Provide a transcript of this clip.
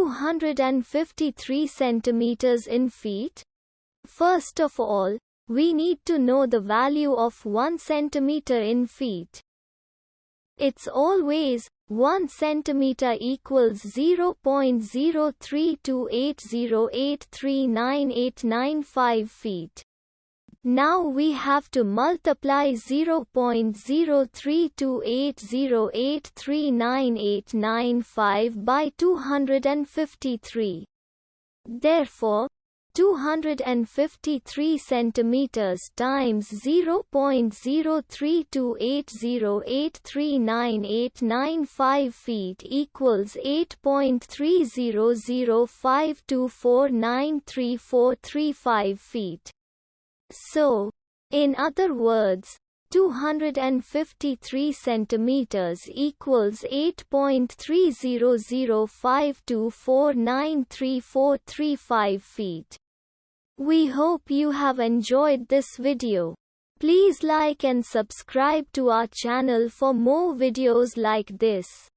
253 centimeters in feet? First of all, we need to know the value of 1 centimeter in feet. It's always 1 centimeter equals 0.03280839895 feet. Now we have to multiply 0.03280839895 by 253. Therefore, 253 centimeters times 0.03280839895 feet equals 8.3005249343 feet. So, in other words, 253 centimeters equals 8.3005249343 feet. We hope you have enjoyed this video. Please like and subscribe to our channel for more videos like this.